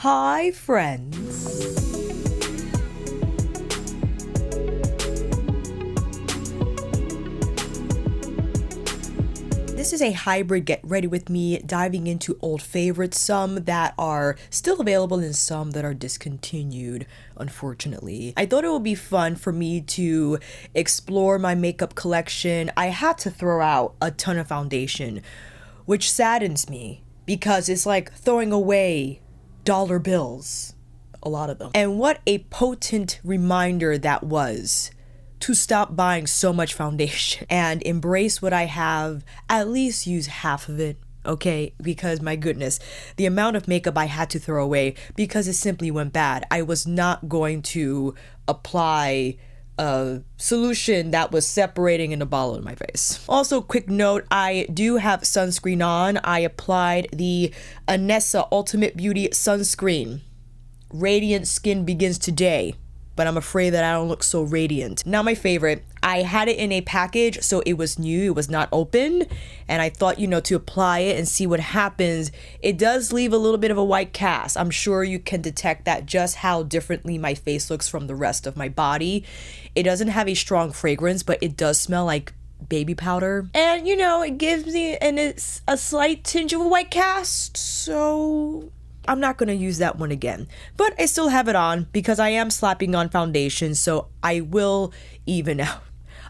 Hi, friends. This is a hybrid get ready with me, diving into old favorites, some that are still available and some that are discontinued, unfortunately. I thought it would be fun for me to explore my makeup collection. I had to throw out a ton of foundation, which saddens me because it's like throwing away dollar bills, a lot of them. And what a potent reminder that was to stop buying so much foundation and embrace what I have, at least use half of it, okay? Because my goodness, the amount of makeup I had to throw away because it simply went bad. I was not going to apply a solution that was separating in a ball in my face. Also, quick note, I do have sunscreen on. I applied the Anessa Ultimate Beauty Sunscreen. Radiant skin begins today, but I'm afraid that I don't look so radiant. Now my favorite, I had it in a package, so it was new, it was not open, and I thought, to apply it and see what happens. It does leave a little bit of a white cast. I'm sure you can detect that just how differently my face looks from the rest of my body. It doesn't have a strong fragrance, but it does smell like baby powder. And it gives me a slight tinge of a white cast, so I'm not going to use that one again, but I still have it on because I am slapping on foundation, so I will even out.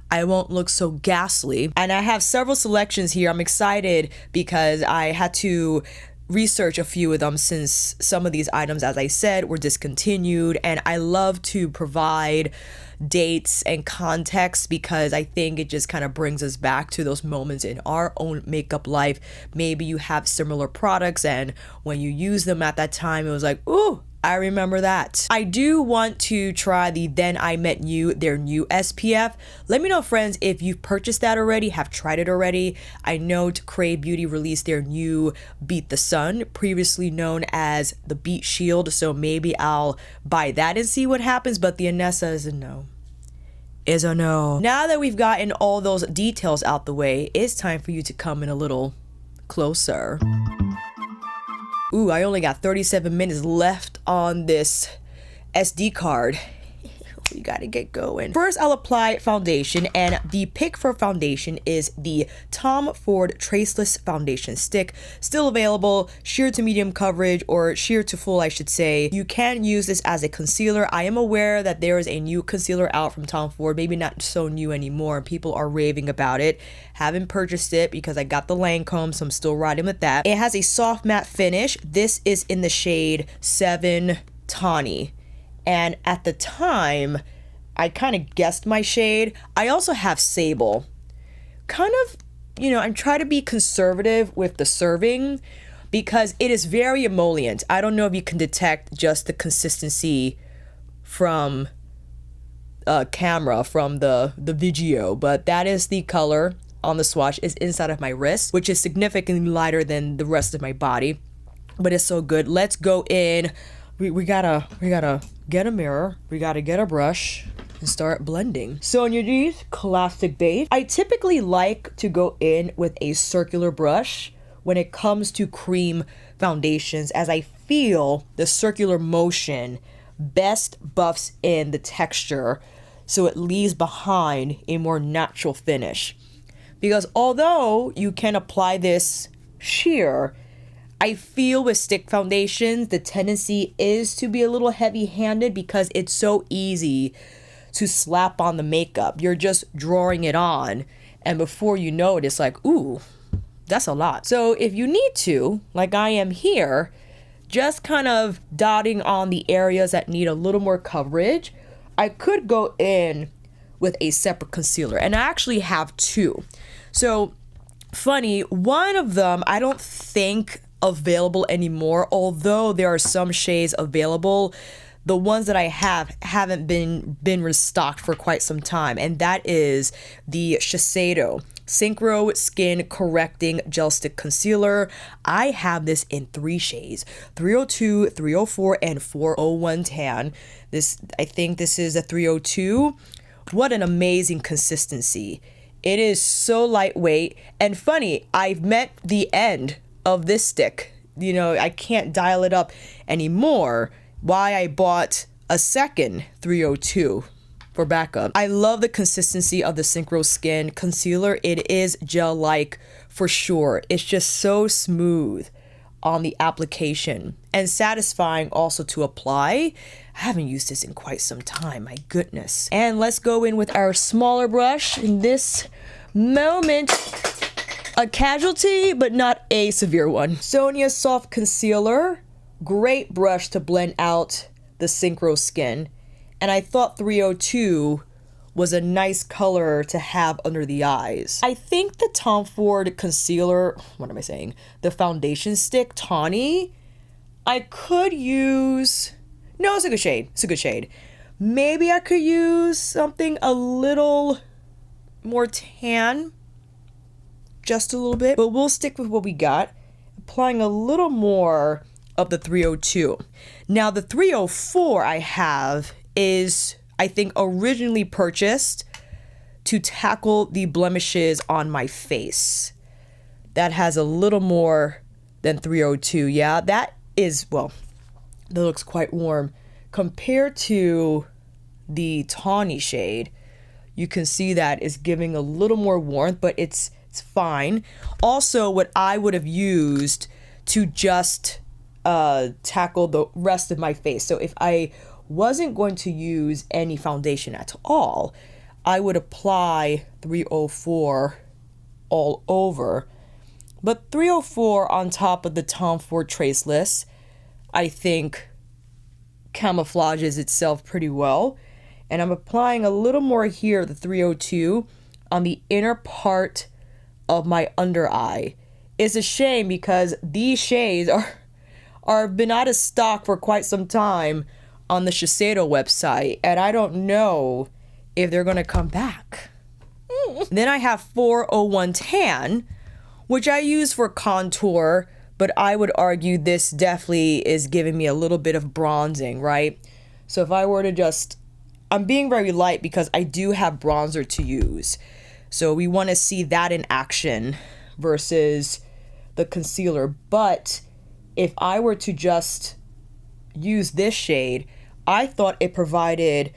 I won't look so ghastly. And I have several selections here. I'm excited because I had to research a few of them since some of these items, as I said, were discontinued, and I love to provide dates and context because I think it just kind of brings us back to those moments in our own makeup life. Maybe you have similar products and when you use them at that time, it was like, ooh, I remember that. I do want to try the Then I Met You, their new SPF. Let me know, friends, if you've purchased that already, have tried it already. I know Crave Beauty released their new Beat the Sun, previously known as the Beat Shield, so maybe I'll buy that and see what happens, but the Anessa is a no. Is a no. Now that we've gotten all those details out the way, it's time for you to come in a little closer. Ooh, I only got 37 minutes left on this SD card. We gotta get going. First, I'll apply foundation, and the pick for foundation is the Tom Ford Traceless Foundation Stick. Still available, sheer to medium coverage, or sheer to full, I should say. You can use this as a concealer. I am aware that there is a new concealer out from Tom Ford, maybe not so new anymore, and people are raving about it. Haven't purchased it because I got the Lancome, so I'm still riding with that. It has a soft matte finish. This is in the shade 7 Tawny. And at the time, I kind of guessed my shade. I also have Sable. Kind of, I'm trying to be conservative with the serving because it is very emollient. I don't know if you can detect just the consistency from camera, from the video, but that is the color on the swatch. Is inside of my wrist, which is significantly lighter than the rest of my body, but it's so good. Let's go in. We gotta get a mirror, we gotta get a brush and start blending. Sonia G's Classic Base. I typically like to go in with a circular brush when it comes to cream foundations, as I feel the circular motion best buffs in the texture so it leaves behind a more natural finish. Because although you can apply this sheer, I feel with stick foundations, the tendency is to be a little heavy-handed because it's so easy to slap on the makeup. You're just drawing it on, and before you know it, it's like, ooh, that's a lot. So if you need to, like I am here, just kind of dotting on the areas that need a little more coverage, I could go in with a separate concealer, and I actually have two. So funny, one of them I don't think available anymore, although there are some shades available. The ones that I haven't been restocked for quite some time, and that is the Shiseido Synchro Skin Correcting Gel Stick Concealer. I have this in 3 shades, 302, 304, and 401 Tan. I think this is a 302. What an amazing consistency. It is so lightweight, and funny, I've met the end of this stick. you know, I can't dial it up anymore. Why I bought a second 302 for backup. I love the consistency of the Synchro Skin Concealer. It is gel-like for sure. It's just so smooth on the application and satisfying also to apply. I haven't used this in quite some time, my goodness. And let's go in with our smaller brush in this moment. A casualty, but not a severe one. Sonia Soft Concealer. Great brush to blend out the Synchro Skin. And I thought 302 was a nice color to have under the eyes. I think the Tom Ford concealer, what am I saying? The foundation stick, Tawny, I could use, no, it's a good shade. It's a good shade. Maybe I could use something a little more tan, just a little bit, but we'll stick with what we got. Applying a little more of the 302. Now the 304 I have is, I think, originally purchased to tackle the blemishes on my face. That has a little more than 302. Yeah, that is, well, that looks quite warm. Compared to the Tawny shade, you can see that is giving a little more warmth, but it's fine. Also, what I would have used to just tackle the rest of my face. So if I wasn't going to use any foundation at all, I would apply 304 all over. But 304 on top of the Tom Ford Tracelss, I think camouflages itself pretty well. And I'm applying a little more here, the 302, on the inner part of my under eye. It's a shame because these shades are been out of stock for quite some time on the Shiseido website, and I don't know if they're gonna come back. Then I have 401 Tan, which I use for contour, but I would argue this definitely is giving me a little bit of bronzing, right? So if I were to just, I'm being very light because I do have bronzer to use. So we want to see that in action versus the concealer. But if I were to just use this shade, I thought it provided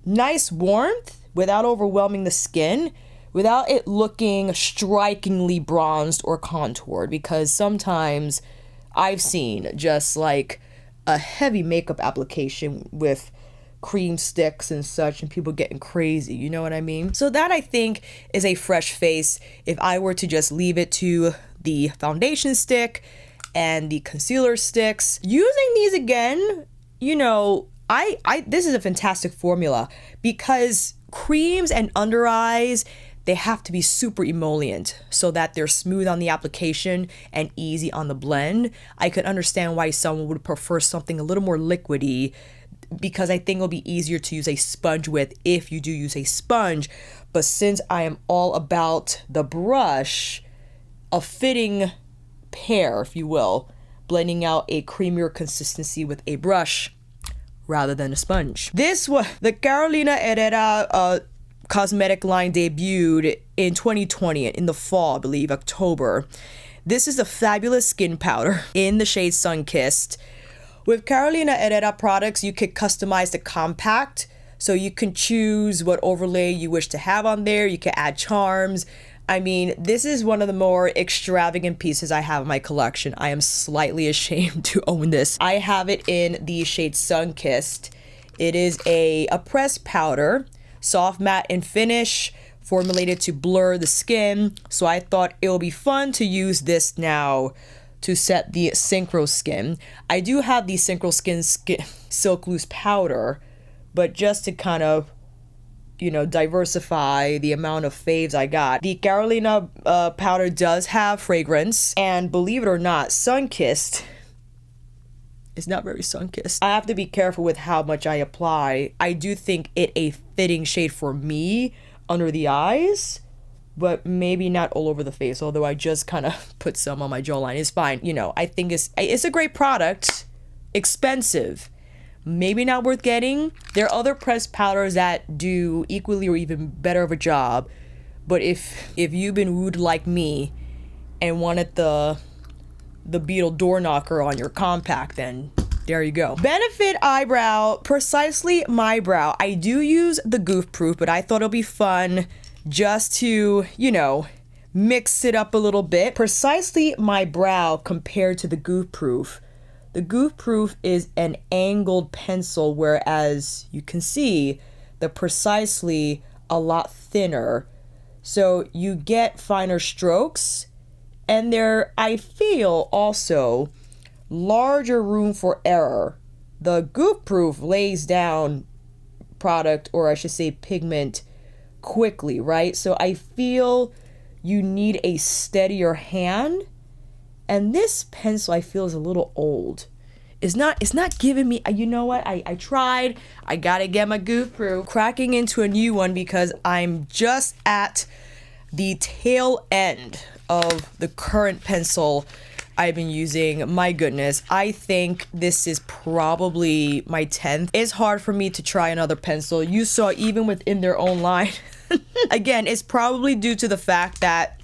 nice warmth without overwhelming the skin, without it looking strikingly bronzed or contoured, because sometimes I've seen just like a heavy makeup application with cream sticks and such and people getting crazy, you know what I mean? So that, I think, is a fresh face if I were to just leave it to the foundation stick and the concealer sticks. Using these again, you know, this is a fantastic formula because creams and under eyes, they have to be super emollient so that they're smooth on the application and easy on the blend. I could understand why someone would prefer something a little more liquidy, because I think it'll be easier to use a sponge with if you do use a sponge. But since I am all about the brush, a fitting pair, if you will, blending out a creamier consistency with a brush rather than a sponge. This was the Carolina Herrera cosmetic line debuted in 2020 in the fall, I believe, October. This is a fabulous skin powder in the shade Sunkissed. With Carolina Herrera products, you could customize the compact, so you can choose what overlay you wish to have on there. You can add charms. I mean, this is one of the more extravagant pieces I have in my collection. I am slightly ashamed to own this. I have it in the shade Sunkissed. It is a pressed powder, soft matte in finish, formulated to blur the skin. So I thought it would be fun to use this now to set the Synchro Skin. I do have the Synchro Skin Silk Loose powder, but just to kind of, you know, diversify the amount of faves I got. The Carolina powder does have fragrance, and believe it or not, Sunkissed is not very Sunkissed. I have to be careful with how much I apply. I do think it a fitting shade for me under the eyes, but maybe not all over the face, although I just kind of put some on my jawline. It's fine. You know, I think it's a great product. Expensive. Maybe not worth getting. There are other pressed powders that do equally or even better of a job. But if you've been rude like me and wanted the the Beetle door knocker on your compact, then there you go. Benefit eyebrow, precisely my brow. I do use the Goof Proof, but I thought it'll be fun just to, you know, mix it up a little bit. Precisely my brow compared to the Goof Proof. The Goof Proof is an angled pencil, whereas you can see the Precisely a lot thinner. So you get finer strokes, and there, I feel, also larger room for error. The Goof Proof lays down product, or I should say pigment, quickly, right? So I feel you need a steadier hand, and this pencil I feel is a little old. It's not giving me, you know what, I tried, I gotta get my Goof Proof, cracking into a new one because I'm just at the tail end of the current pencil I've been using. My goodness, I think this is probably my 10th. It's hard for me to try another pencil. You saw even within their own line. Again, it's probably due to the fact that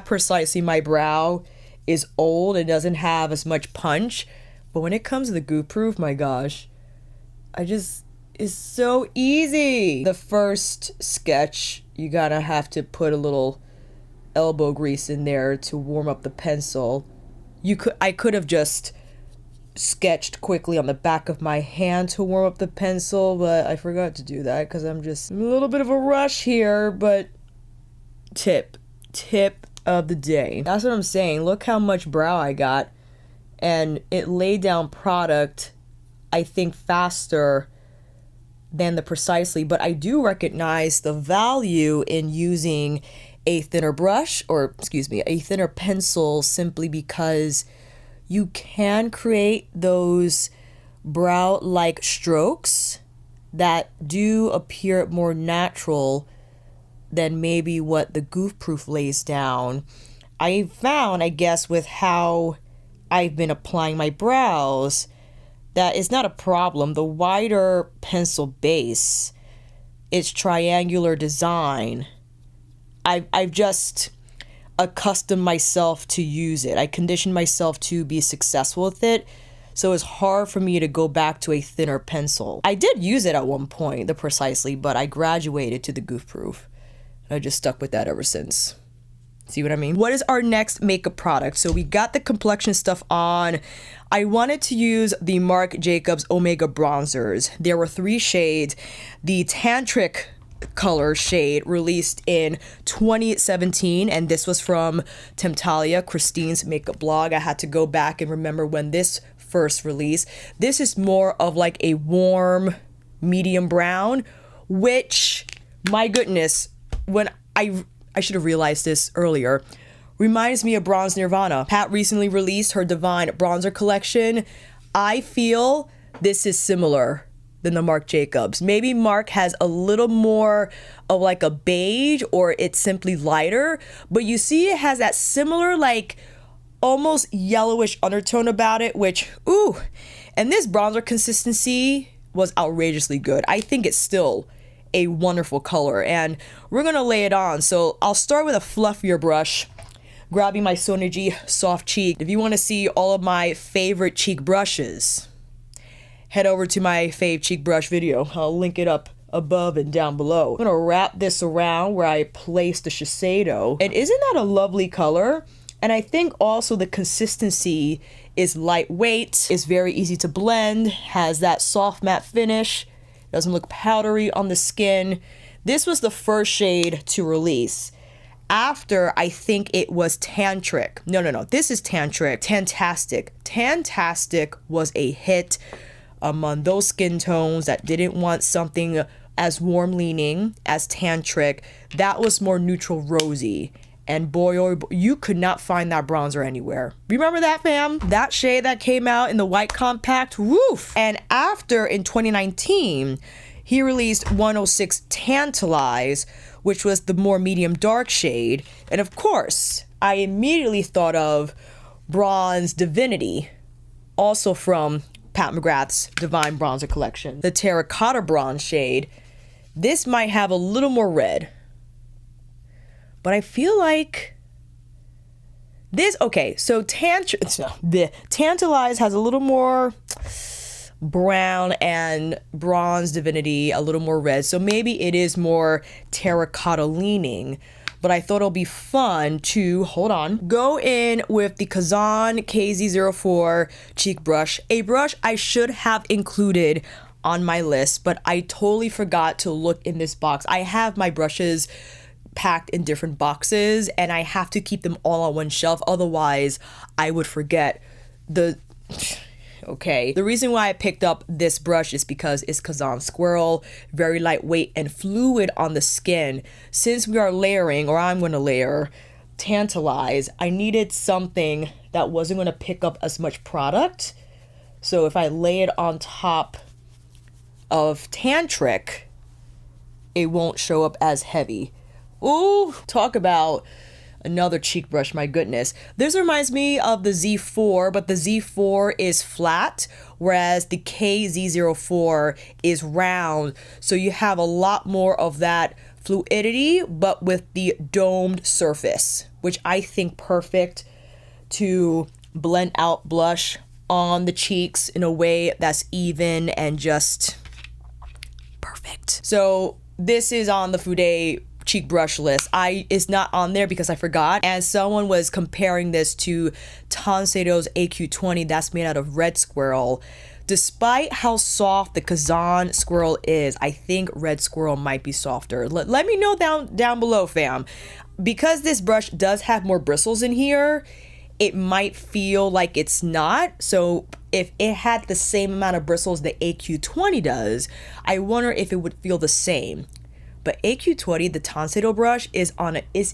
Precisely my brow is old and doesn't have as much punch. But when it comes to the Goof Proof, my gosh, it's so easy. The first sketch, you gotta have to put a little elbow grease in there to warm up the pencil. I could have just sketched quickly on the back of my hand to warm up the pencil, but I forgot to do that because I'm just in a little bit of a rush here. But tip of the day. That's what I'm saying. Look how much brow I got. And it laid down product, I think, faster than the Precisely. But I do recognize the value in using a thinner brush, or excuse me, a thinner pencil, simply because you can create those brow-like strokes that do appear more natural than maybe what the Goof Proof lays down. I found, I guess, with how I've been applying my brows, that it's not a problem. The wider pencil base, its triangular design, I've just accustomed myself to use it. I conditioned myself to be successful with it, so it's hard for me to go back to a thinner pencil. I did use it at one point, the Precisely, but I graduated to the Goof Proof. I just stuck with that ever since. See what I mean? What is our next makeup product? So we got the complexion stuff on. I wanted to use the Marc Jacobs Omega bronzers. There were 3 shades. The Tantric color shade released in 2017, and this was from Temptalia, Christine's makeup blog. I had to go back and remember when this first released. This is more of like a warm medium brown, which, my goodness, when I should have realized this earlier, reminds me of Bronze Nirvana. Pat recently released her Divine Bronzer collection. I feel this is similar than the Marc Jacobs. Maybe Marc has a little more of like a beige, or it's simply lighter, but you see it has that similar, like, almost yellowish undertone about it, which, ooh, and this bronzer consistency was outrageously good. I think it's still a wonderful color, and we're gonna lay it on. So I'll start with a fluffier brush, grabbing my Sonia G Soft Cheek. If you want to see all of my favorite cheek brushes, head over to my fave cheek brush video. I'll link it up above and down below. I'm gonna wrap this around where I placed the Shiseido, and isn't that a lovely color? And I think also the consistency is lightweight, it's very easy to blend, has that soft matte finish, doesn't look powdery on the skin. This was the first shade to release. After, I think it was Tantric. No, this is Tantric. Tantastic was a hit among those skin tones that didn't want something as warm leaning as Tantric. That was more neutral rosy. And boy, oh boy, you could not find that bronzer anywhere. Remember that, fam? That shade that came out in the white compact, woof! And after, in 2019, he released 106 Tantalize, which was the more medium dark shade. And of course, I immediately thought of Bronze Divinity, also from Pat McGrath's Divine Bronzer collection. The terracotta bronze shade. This might have a little more red, but I feel like Okay, so the Tantalize has a little more brown and bronze divinity, a little more red. So maybe it is more terracotta leaning. But I thought it'll be fun to, hold on, go in with the Kazan KZ-04 cheek brush, a brush I should have included on my list, but I totally forgot to look in this box. I have my brushes packed in different boxes and I have to keep them all on one shelf, otherwise I would forget the... Okay, the reason why I picked up this brush is because it's Kazan Squirrel, very lightweight and fluid on the skin. Since we are layering, or I'm going to layer, Tantalize, I needed something that wasn't going to pick up as much product. So if I lay it on top of Tantric, it won't show up as heavy. Ooh, talk about another cheek brush, my goodness. This reminds me of the Z4, but the Z4 is flat, whereas the KZ-04 is round. So you have a lot more of that fluidity, but with the domed surface, which I think perfect to blend out blush on the cheeks in a way that's even and just perfect. So this is on the Fude cheek brush list. It's not on there because I forgot, and someone was comparing this to Shiseido's AQ20 that's made out of red squirrel. Despite how soft the Kazan Squirrel is, I think red squirrel might be softer. Let me know down below, fam. Because this brush does have more bristles in here, it might feel like it's not. So if it had the same amount of bristles the AQ20 does, I wonder if it would feel the same. But AQ20, the Shiseido brush, is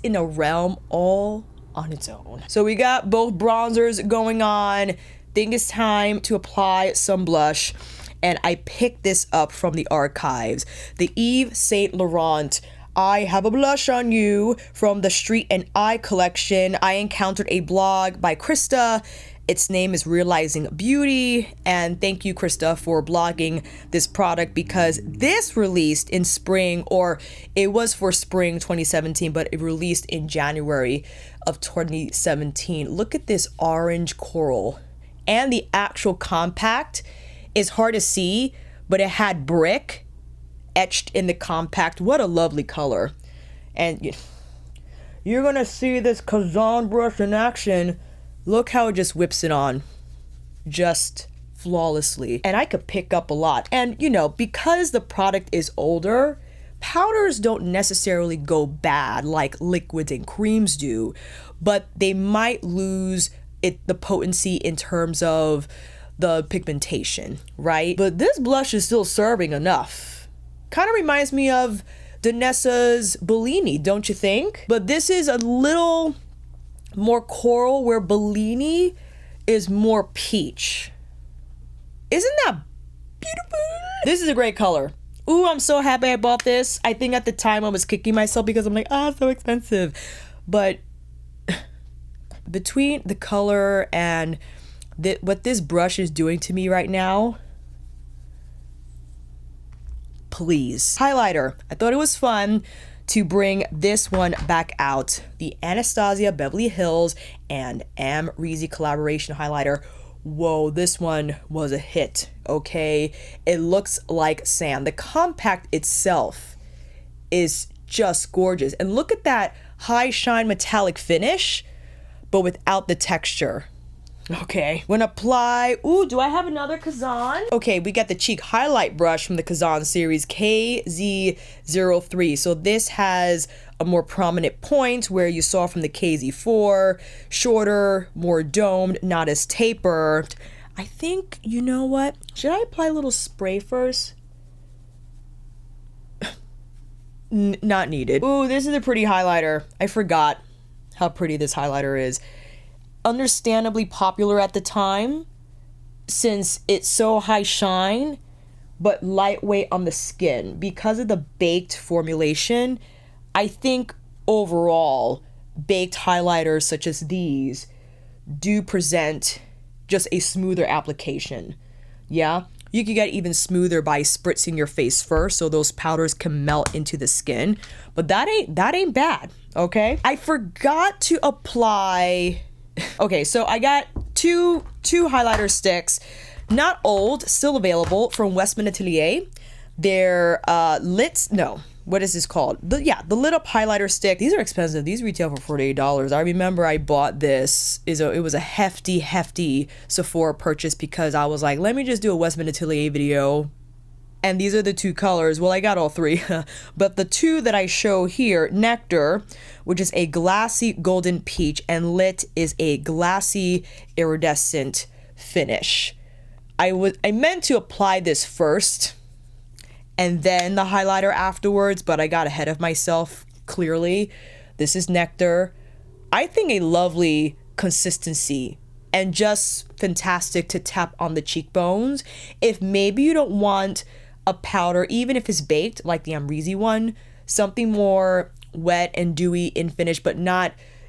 in a realm all on its own. So we got both bronzers going on. Think it's time to apply some blush. And I picked this up from the archives. The Yves Saint Laurent I Have a Blush on You from the Street and Eye collection. I encountered a blog by Krista. Its name is Realizing Beauty, and thank you, Krista, for blogging this product because this released in spring, or it was for spring 2017, but it released in January of 2017. Look at this orange coral, and the actual compact is hard to see, but it had brick etched in the compact. What a lovely color. And you're gonna see this Kazan brush in action. Look how it just whips it on, just flawlessly. And I could pick up a lot. And you know, because the product is older, powders don't necessarily go bad like liquids and creams do, but they might lose the potency in terms of the pigmentation, right? But this blush is still serving enough. Kind of reminds me of Anessa's Bellini, don't you think? But this is a little more coral, where Bellini is more peach. Isn't that beautiful? This is a great color. Ooh, I'm so happy I bought this. I think at the time I was kicking myself because I'm like, so expensive. But between the color and what this brush is doing to me right now, please. Highlighter. I thought it was fun to bring this one back out. The Anastasia Beverly Hills and Amreezy collaboration highlighter. Whoa, this one was a hit, okay? It looks like sand. The compact itself is just gorgeous. And look at that high shine metallic finish, but without the texture. Okay, when apply, ooh, do I have another Kazan? Okay, we got the cheek highlight brush from the Kazan series, KZ-03. So this has a more prominent point where you saw from the KZ-4, shorter, more domed, not as tapered. I think, you know what? Should I apply a little spray first? Not needed. Ooh, this is a pretty highlighter. I forgot how pretty this highlighter is. Understandably popular at the time since it's so high shine but lightweight on the skin because of the baked formulation. I think overall baked highlighters such as these do present just a smoother application. Yeah, you can get even smoother by spritzing your face first so those powders can melt into the skin, but that ain't bad. Okay, I forgot to apply Okay, so I got two highlighter sticks, not old, still available, from Westman Atelier. They're what is this called? The lit up highlighter stick. These are expensive. These retail for $48. I remember I bought this. It was a hefty Sephora purchase because I was like, let me just do a Westman Atelier video. And these are the two colors. Well, I got all three, but the two that I show here, Nectar, which is a glassy golden peach, and Lit is a glassy iridescent finish. I meant to apply this first and then the highlighter afterwards, but I got ahead of myself, clearly. This is Nectar. I think a lovely consistency and just fantastic to tap on the cheekbones. If maybe you don't want a powder, even if it's baked, like the Amreezy one, something more wet and dewy in finish, but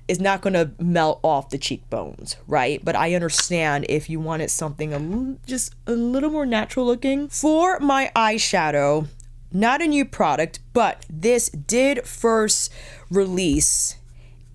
is not gonna melt off the cheekbones, right? But I understand if you wanted something just a little more natural looking. For my eyeshadow, not a new product, but this did first release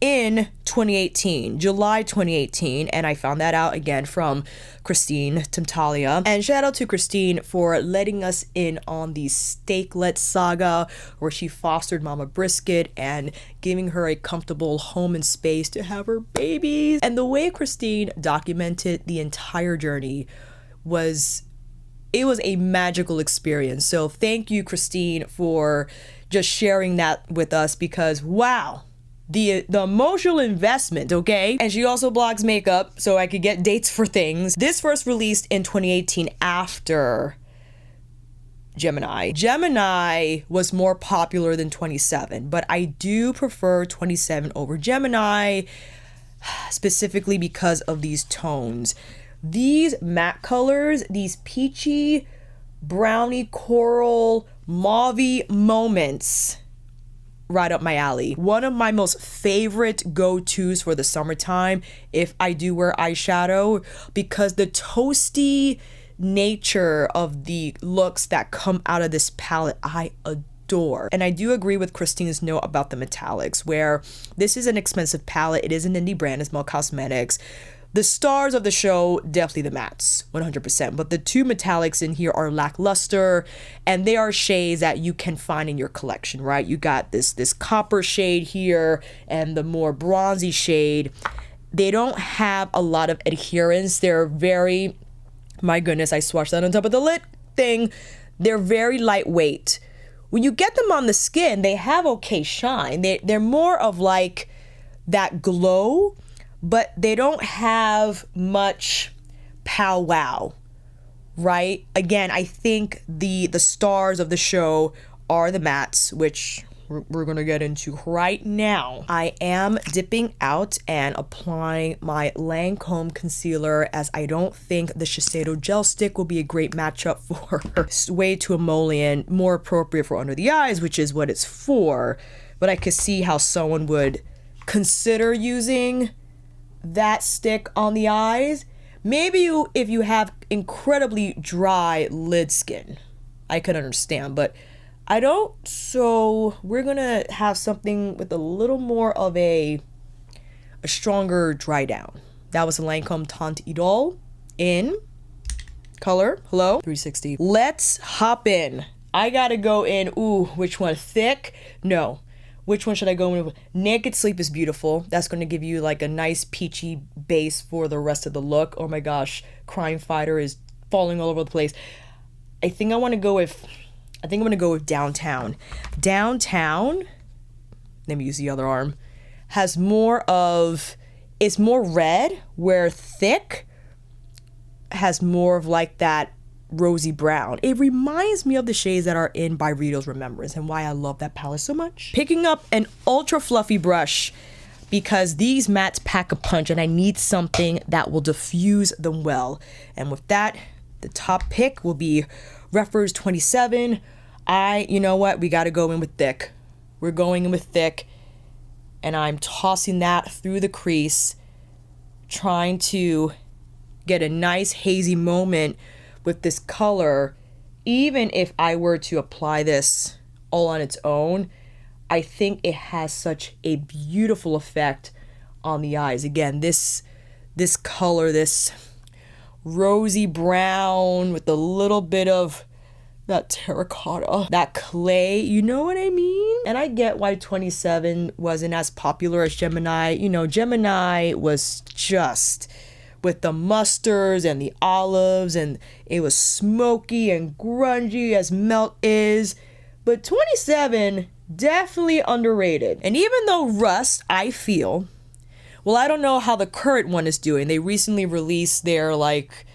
in 2018, July 2018, and I found that out again from Christine Tantalia. And shout out to Christine for letting us in on the Steaklet saga, where she fostered Mama Brisket and giving her a comfortable home and space to have her babies. And the way Christine documented the entire journey was a magical experience. So thank you, Christine, for just sharing that with us, because wow, the emotional investment, okay? And she also blogs makeup, so I could get dates for things. This first released in 2018 after Gemini. Gemini was more popular than 27, but I do prefer 27 over Gemini, specifically because of these tones. These matte colors, these peachy, brownie, coral, mauvey moments, right up my alley. One of my most favorite go-tos for the summertime if I do wear eyeshadow, because the toasty nature of the looks that come out of this palette, I adore. And I do agree with Christine's note about the metallics, where this is an expensive palette. It is an indie brand, it's Mel Cosmetics. The stars of the show, definitely the mattes, 100%. But the two metallics in here are lackluster, and they are shades that you can find in your collection, right? You got this copper shade here and the more bronzy shade. They don't have a lot of adherence. They're very, my goodness, I swatched that on top of the lid thing. They're very lightweight. When you get them on the skin, they have okay shine. They're more of like that glow, but they don't have much powwow, right? Again, I think the stars of the show are the mattes, which we're gonna get into right now. I am dipping out and applying my Lancome concealer, as I don't think the Shiseido gel stick will be a great matchup for her. It's way too emollient, more appropriate for under the eyes, which is what it's for. But I could see how someone would consider using that stick on the eyes. Maybe if you have incredibly dry lid skin, I could understand, but I don't. So we're gonna have something with a little more of a stronger dry down. That was a Lancome Teint Idole in color, hello, 360. Let's hop in. I gotta go in, ooh, which one? Thick? No. Which one should I go with? Naked Sleep is beautiful. That's going to give you like a nice peachy base for the rest of the look. Oh my gosh, Crime Fighter is falling all over the place. I think I'm going to go with Downtown. Downtown, let me use the other arm, has it's more red, where Thick has more of like that rosy brown. It reminds me of the shades that are in By Rito's Remembrance, and why I love that palette so much. Picking up an ultra fluffy brush, because these mattes pack a punch and I need something that will diffuse them well. And with that, the top pick will be Refers 27. You know what? We got to go in with Thick. We're going in with Thick, and I'm tossing that through the crease, trying to get a nice hazy moment with this color. Even if I were to apply this all on its own, I think it has such a beautiful effect on the eyes. Again, this this color, this rosy brown with a little bit of that terracotta, that clay, you know what I mean? And I get why 27 wasn't as popular as Gemini. You know, Gemini was just with the mustards and the olives, and it was smoky and grungy as Melt is. But 27, definitely underrated. And even though Rust, I feel, well, I don't know how the current one is doing. They recently released their, like,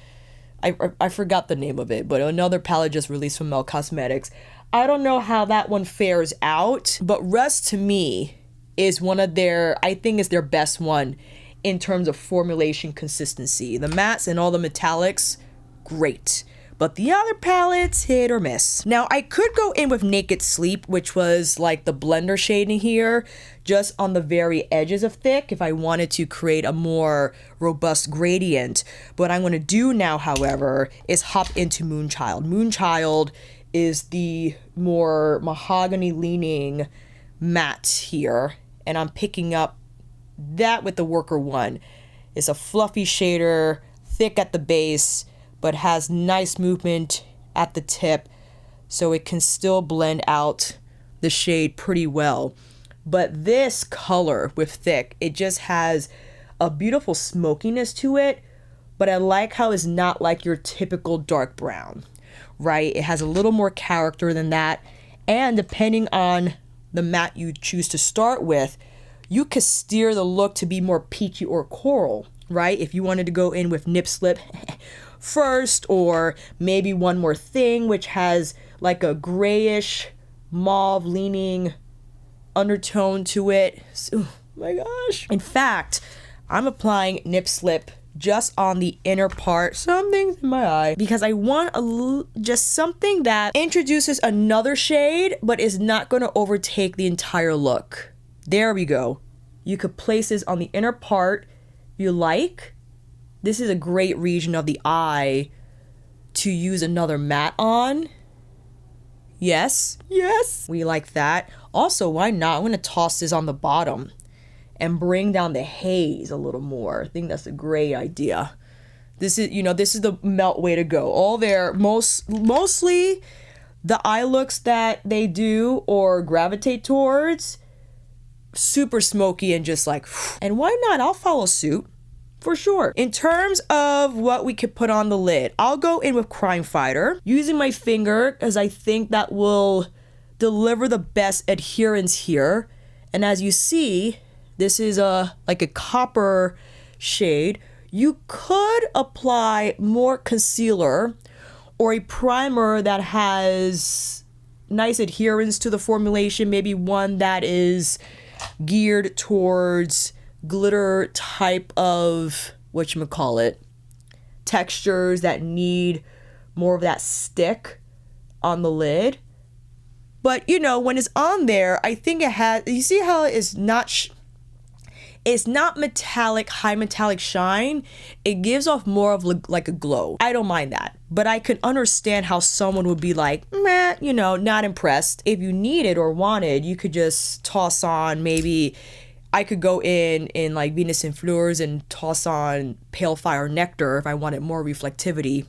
I forgot the name of it, but another palette just released from Melt Cosmetics. I don't know how that one fares out, but Rust to me is one of their, I think is their best one in terms of formulation consistency. The mattes and all the metallics, great. But the other palettes, hit or miss. Now, I could go in with Naked Sleep, which was like the blender shading here, just on the very edges of thick if I wanted to create a more robust gradient. What I'm gonna do now, however, is hop into Moonchild. Moonchild is the more mahogany leaning matte here, and I'm picking up that with the Worker 1. It's a fluffy shader, thick at the base, but has nice movement at the tip, so it can still blend out the shade pretty well. But this color with thick, it just has a beautiful smokiness to it, but I like how it's not like your typical dark brown, right? It has a little more character than that, and depending on the matte you choose to start with, you could steer the look to be more peachy or coral, right? If you wanted to go in with Nip Slip first, or maybe One More Thing, which has like a grayish mauve leaning undertone to it. So, oh my gosh. In fact, I'm applying Nip Slip just on the inner part, something in my eye, because I want just something that introduces another shade but is not going to overtake the entire look. There we go. You could place this on the inner part you like. This is a great region of the eye to use another matte on. Yes, yes, we like that. Also, why not? I'm going to toss this on the bottom and bring down the haze a little more. I think that's a great idea. This is, you know, this is the Melt way to go. All their mostly the eye looks that they do or gravitate towards, super smoky and just like, and why not? I'll follow suit. For sure. In terms of what we could put on the lid, I'll go in with Crime Fighter, using my finger because I think that will deliver the best adherence here. And as you see, this is like a copper shade. You could apply more concealer or a primer that has nice adherence to the formulation, maybe one that is geared towards glitter type of whatchamacallit textures that need more of that stick on the lid. But you know, when it's on there, I think it has, you see how it's not it's not metallic, high metallic shine. It gives off more of like a glow. I don't mind that, but I can understand how someone would be like, meh, you know, not impressed. If you needed or wanted, you could just toss on, maybe I could go in like Venus in Fleurs and toss on Pale Fire Nectar if I wanted more reflectivity.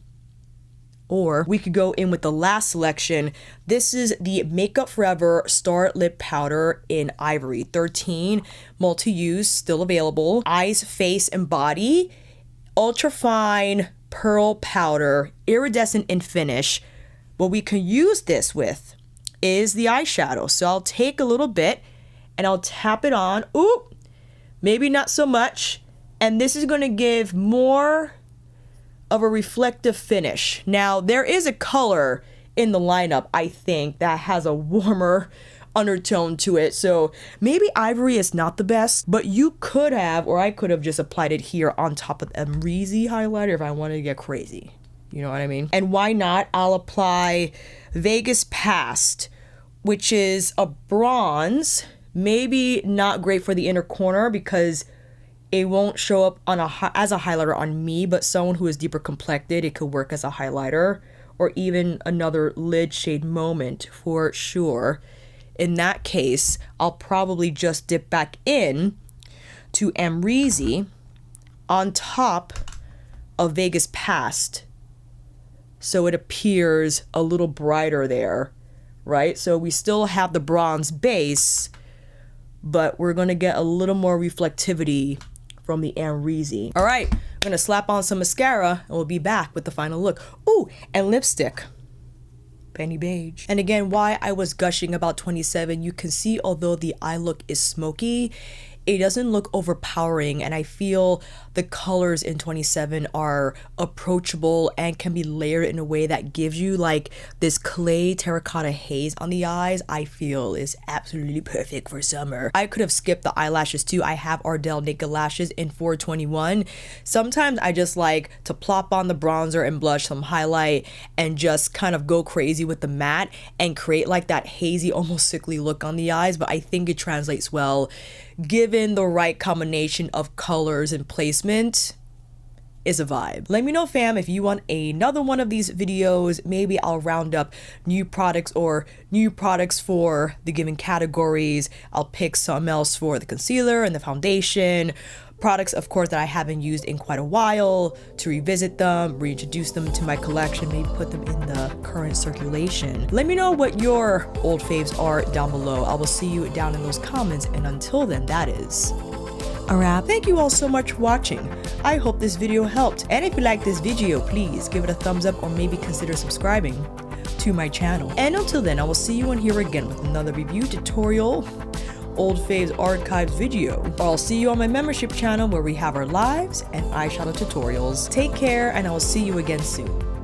Or we could go in with the last selection. This is the Makeup Forever Star Lip Powder in Ivory 13, multi-use, still available. Eyes, face, and body, ultra fine pearl powder, iridescent in finish. What we can use this with is the eyeshadow. So I'll take a little bit and I'll tap it on. Ooh, maybe not so much. And this is going to give more of a reflective finish. Now, there is a color in the lineup, I think, that has a warmer undertone to it. So maybe Ivory is not the best, but you could have, or I could have just applied it here on top of Amreezy highlighter if I wanted to get crazy. You know what I mean? And why not? I'll apply Vegas Past, which is a bronze. Maybe not great for the inner corner because it won't show up on as a highlighter on me, but someone who is deeper complected, it could work as a highlighter or even another lid shade moment for sure. In that case, I'll probably just dip back in to Amreezy on top of Vegas Past, so it appears a little brighter there, right? So we still have the bronze base, but we're gonna get a little more reflectivity from the Amreezy. All right, I'm gonna slap on some mascara and we'll be back with the final look. Ooh, and lipstick. Penny beige. And again, why I was gushing about 27, you can see although the eye look is smoky, it doesn't look overpowering, and I feel the colors in 27 are approachable and can be layered in a way that gives you like this clay terracotta haze on the eyes. I feel is absolutely perfect for summer. I could have skipped the eyelashes too. I have Ardell Naked Lashes in 421. Sometimes I just like to plop on the bronzer and blush, some highlight, and just kind of go crazy with the matte and create like that hazy, almost sickly look on the eyes, but I think it translates well. Given the right combination of colors and placement, is a vibe. Let me know, fam, if you want another one of these videos. Maybe I'll round up new products or new products for the given categories. I'll pick some else for the concealer and the foundation. Products, of course, that I haven't used in quite a while, to revisit them, reintroduce them to my collection, maybe put them in the current circulation. Let me know what your old faves are down below. I will see you down in those comments, and until then, that is a wrap. Thank you all so much for watching. I hope this video helped, and if you like this video, please give it a thumbs up or maybe consider subscribing to my channel. And until then, I will see you on here again with another review, tutorial, old faves archives video, or I'll see you on my membership channel where we have our lives and eyeshadow tutorials. Take care, and I will see you again soon.